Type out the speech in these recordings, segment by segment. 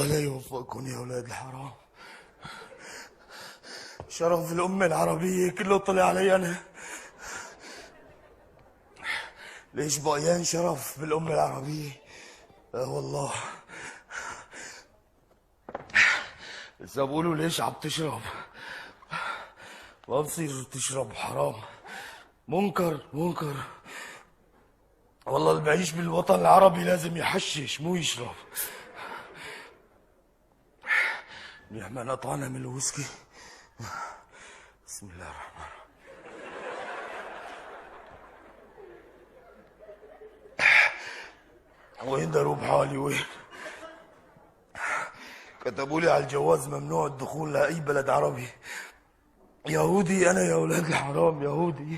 الله لا يوفقكم يا أولاد الحرام. شرف الأمة العربية كله طلع علي أنا. ليش بقيان شرف بالأمة العربية؟ والله إذا بقولوا ليش عم تشرب ما بصير تشرب، حرام، منكر منكر. والله اللي بعيش بالوطن العربي لازم يحشش مو يشرب. منيح ما نقطعنا من الويسكي. بسم الله الرحمن الرحيم. وين دروب حالي وين؟ كتبوا لي على الجواز ممنوع الدخول لأي بلد عربي. يهودي أنا يا أولاد الحرام، يهودي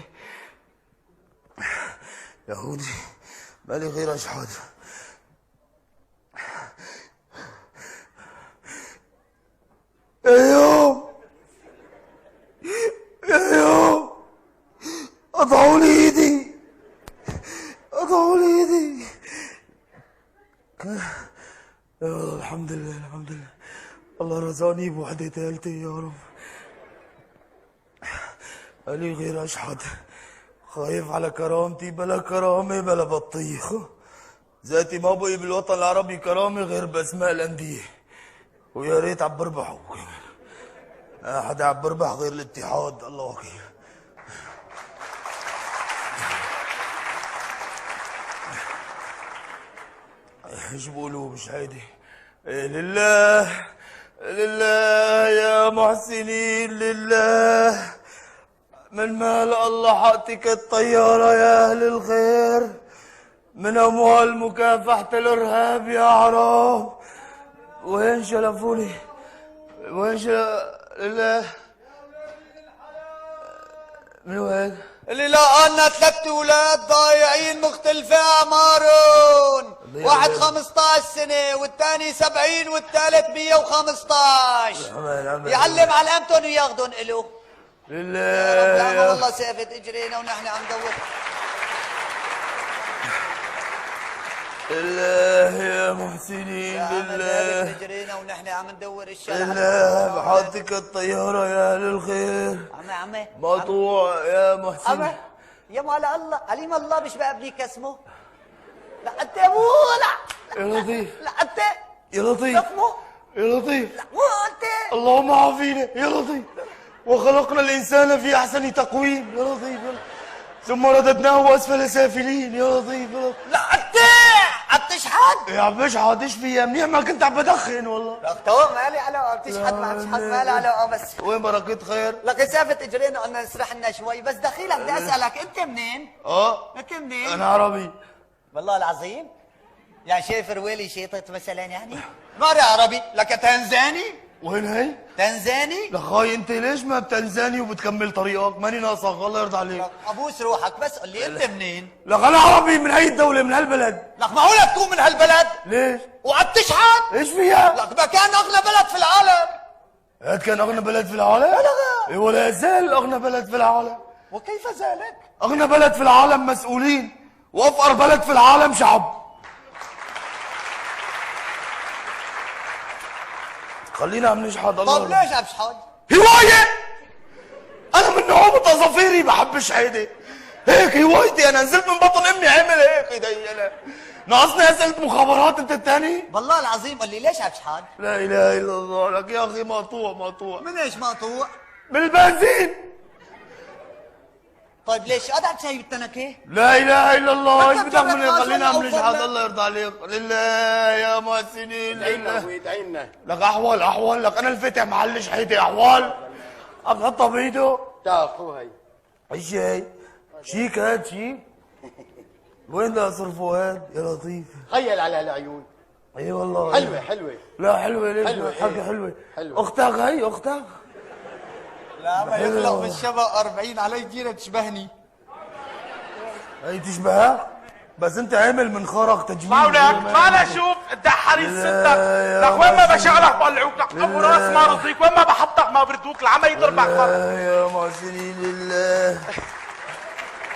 يهودي مالي غير أشحاد. ايوه ايوه قطعوا لي ايدي، قطعوا لي ايدي. الحمد لله الحمد لله، الله رزقني بوحدة ثالثة يا رب. مالي غير اشحد، خايف على كرامتي، بلا كرامة بلا بطيخ. ذاتي ما بقي بالوطن العربي كرامة غير باسماء الأندية، ويا ريت عم بربحوا كمان. حدا عم بربح غير الاتحاد، الله وكيل. ايش بقولوا مش هيدي؟ لله لله يا محسنين، لله من مال الله حقتك الطيارة يا أهل الخير، من أموال مكافحة الإرهاب يا عرب. وين شلفوني؟ وين لله من وين؟ اللي لقانا 3 اولاد ضايعين مختلفة اعمارهم، واحد 15 سنة والثاني 70 والثالث 115. يعلم علامتهم وياخذهم إله. لله والله سافت اجرينا ونحن عم ندور. لله يا محسنين، لله اجرينا ونحن عم ندور الشارع. لله بحطك الطيارة يا أهل الخير. عمي مقطوع يا محسن. عمي يا مال الله، عليم الله مش بقى ابنيك اسمه. لا انت مو لا يا لطيف، لا انت يا لطيف، اسمه يا لطيف، لا مو انت. اللهم عافينا يا لطيف. وخلقنا الإنسان في أحسن تقويم يا لطيف، ثم رددناه أسفل سافلين يا لطيف، يا لطيف. لا انت عم تشحد يا عم بشحد ايش فيها؟ منيح ما كنت عم بدخن والله. لك تو مالي علاقه، بتشحد ما تشحد مالي علاقه. بس وين بركة خير؟ لك سافت اجرينا قلنا نسرح لنا شوي. بس دخيلك بدي اسالك انت منين؟ انت منين؟ انا عربي والله العظيم. يعني شايف رويلي شيطت مثلا يعني؟ ماري عربي. لك تنزاني؟ وين هي؟ تنزاني؟ لخاي انت ليش ما بتنزاني وبتكمل طريقك؟ ماني ناقصك الله يرضى عليك. ابوس روحك بس قل لي انت منين؟ لك انا عربي من هي الدولة من هالبلد. لك معقولة تكون من هالبلد؟ ليش؟ وعم تشحت؟ ايش فيها؟ لك ما كان اغنى بلد في العالم. هاد كان اغنى بلد في العالم؟ اي ولا زال اغنى بلد في العالم. وكيف ذلك؟ اغنى بلد في العالم مسؤولين، وافقر بلد في العالم شعب. خلينا عم نشحد الله. طب ليش عم تشحد؟ هواية. أنا من نعومة أظافيري بحب الشحيدة. هيك هوايتي، أنا نزلت من بطن أمي عامل هيك إيدي أنا. ناقصني أسئلة مخابرات أنت الثاني؟ والله العظيم قل لي ليش عم تشحد؟ لا إله إلا الله. لك يا أخي مقطوع مقطوع. من ايش مقطوع؟ من البنزين. طيب ليش قاعد عم تشاي بالتنكة؟ لا إله إلا الله. إيش بدك مني؟ بتعمل خلينا عم أوفر نشحد لك. الله يرضى عليك. لله يا محسنين لله. ادعي لنا. لك أحوال أحوال. لك أنا الفتح محل شحيدة أحوال. عم تحطها بإيده. تعرفوا هي ايش هي؟ شيك هاد شيك؟ وين بدي اصرفه هاد يا لطيف؟ خيل على العيون. اي والله حلوة حلوة. لا حلوة ليش؟ حلوة، حاجة إيه. حلوة. حلوة. اختك هي اختك؟ لا ما يخلق بالشبه 40 علي جيرة تشبهني. هي تشبهها؟ بس انت عامل من خرق تجميل. مولك ما لا شوف قد حريص ستك. لك وين ما بشغلك بقلعوك. لك ابو راس ما رضيك، وين ما بحطك ما بردوك. العمى يضربك فرق. يا محسنين لله.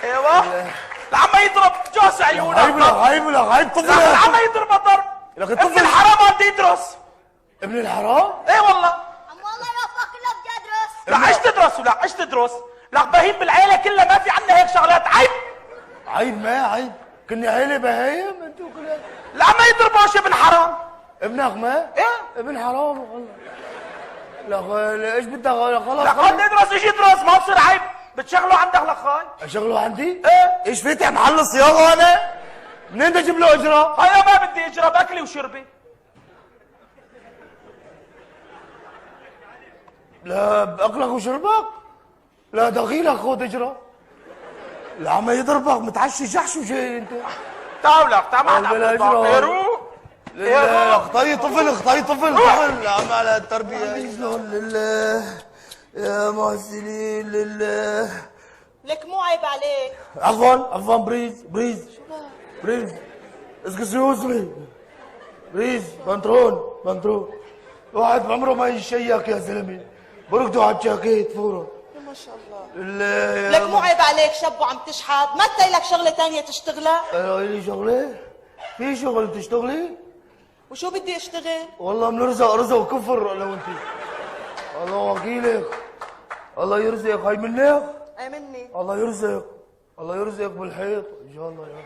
ايوه العمى يضرب جوس عيونك. عيب لك عيب لك عيب. طفل العمى يضرب ضرب. لك ابن الطفل الحرام بده يدرس. ابن الحرام؟ ايه والله. عم والله يوفقك كلها بدي ادرس. لا ايش تدرس ولا ايش تدرس؟ لك بهيم بالعيله كلها ما في عنا هيك شغلات، عيب. عيب ما عيب، كني عيلة بهايم انتو كلها. لا ما يضربوش ابن حرام. ابنك ما؟ ايه ابن حرام والله. لا ايش بدك خلاص. لا خد ادرس، ايش يدرس؟ ما بصير عيب، بتشغله عندك لخاي. اشغله عندي؟ ايه ايش فاتح محل صياغة انا؟ منين بدي اجيب له اجرة؟ هيا ما بدي اجرب اكلي وشربي. لا باكلك وشربك؟ لا دخيلك خذ اجرة. لا عم يضربك متعشي جحش وجاي انت. تعال لك تعال معنا بلا عبد إجرة. يروح. لله اخطي طفل اخطي طفل طفل عم على التربية. شلون لله يا محسنين لله. لك مو عيب عليك. عفوا بريز اسكسيوز مي بريز بنترون واحد بعمره ما يشيك يا زلمه بركضوا على الجاكيت فورا. ما شاء الله. لله لك مو عيب عليك شاب وعم تشحت، ما تلاقي لك شغله ثانيه تشتغلها؟ انا لي شغله؟ في شغل تشتغلي؟ وشو بدي اشتغل؟ والله بنرزق رزق وكفر انا وانت. الله وكيلك. الله يرزقك هاي منك؟ اي مني. الله يرزقك بالحيط ان شاء الله يا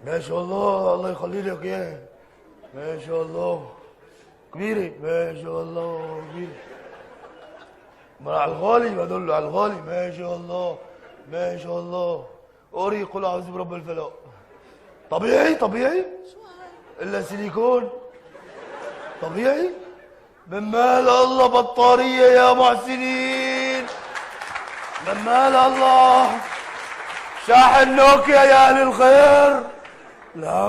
ما شاء الله. الله يخلي لك اياه. ما شاء الله كبيره ما شاء الله كبيره. ما على الغالي بدل على الغالي ما شاء الله ما شاء الله. قولي قل اعوذ برب الفلق. طبيعي شو هاي؟ الا سيليكون طبيعي من مال الله بطاريه يا محسنين. من مال الله شاحن نوكيا يا اهل الخير. لا